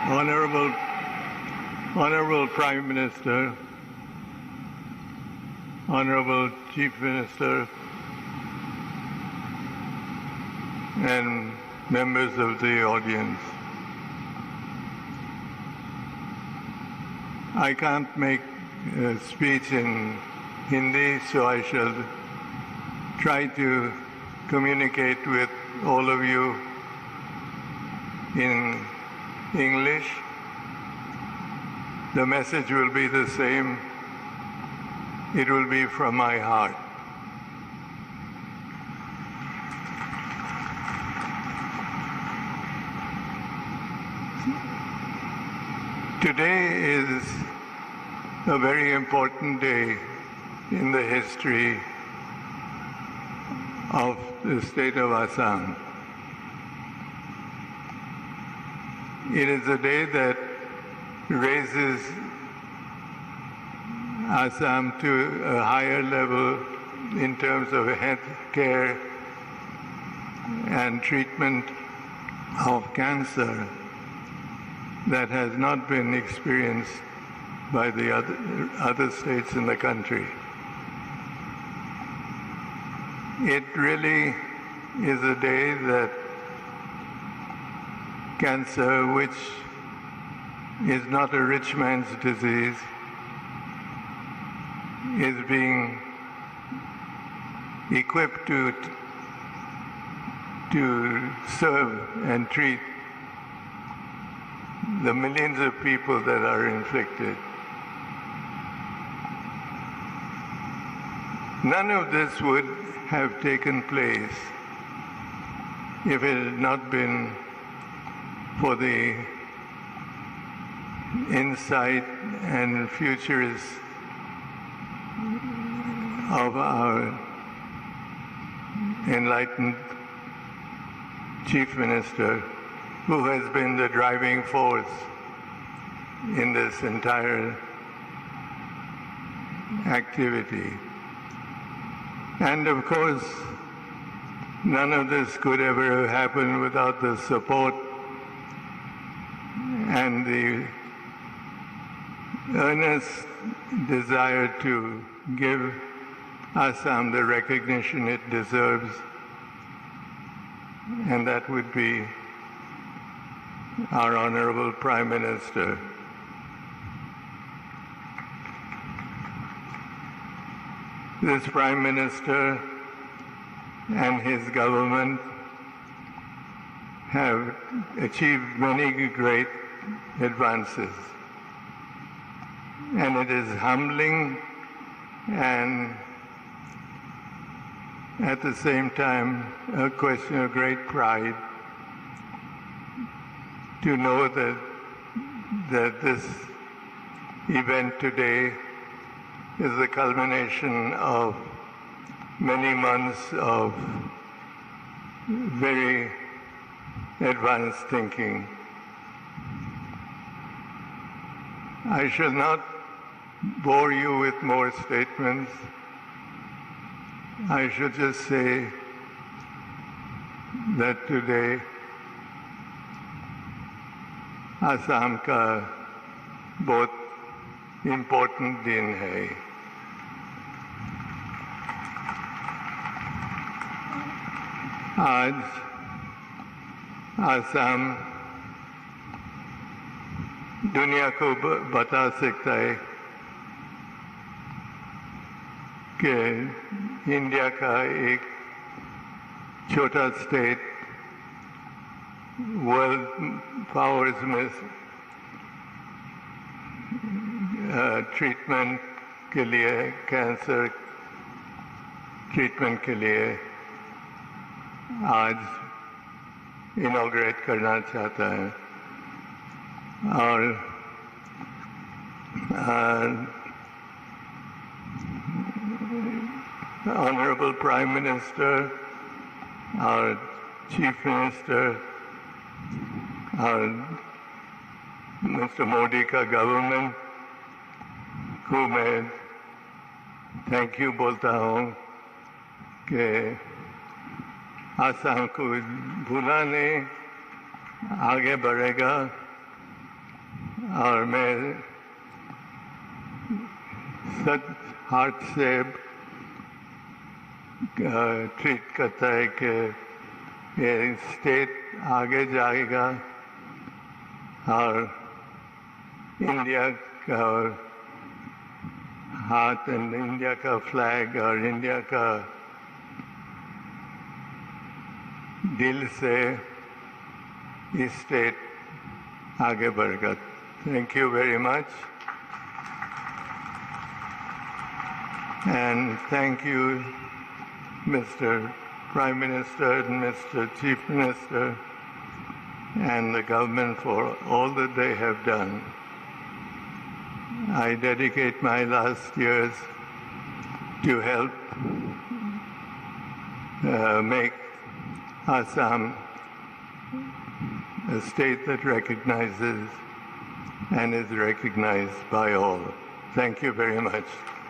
Honorable, Honorable Prime Minister, Honorable Chief Minister, and members of the audience. I can't make a speech in Hindi, so I shall try to communicate with all of you in English. The message will be the same. It will be from my heart. Today is a very important day in the history of the state of Assam. It is a day that raises Assam to a higher level in terms of health care and treatment of cancer that has not been experienced by the other states in the country. It really is a day that cancer, which is not a rich man's disease, is being equipped to serve and treat the millions of people that are inflicted. None of this would have taken place if it had not been for the insight and futures of our enlightened Chief Minister, who has been the driving force in this entire activity. And of course, none of this could ever have happened without the support and the earnest desire to give Assam the recognition it deserves, and that would be our Honorable Prime Minister. This Prime Minister and his government have achieved many great advances. And it is humbling and at the same time a question of great pride to know that this event today is the culmination of many months of very advanced thinking. I shall not bore you with more statements. I should just say that today Assam का बहुत important दिन है। आज असम दुनिया को बता सकता है कि इंडिया का एक छोटा स्टेट वर्ल्ड पावर्स में ट्रीटमेंट के लिए, कैंसर ट्रीटमेंट के लिए आज इनॉग्रेट करना चाहता है। और Honorable Prime Minister, our Chief Minister, our Mr. Modi का गवर्नमेंट को मैं थैंक यू बोलता हूँ कि आसाम को भूला नहीं, आगे बढ़ेगा और मैं सच हार्ट से ट्रीट करता है कि ये स्टेट आगे जाएगा और इंडिया का हाथ एंड इंडिया का फ्लैग और इंडिया का दिल से ये स्टेट आगे बढ़ेगा. Thank you very much. And thank you, Mr. Prime Minister and Mr. Chief Minister and the government for all that they have done. I dedicate my last years to help make Assam a state that recognizes and is recognized by all. Thank you very much.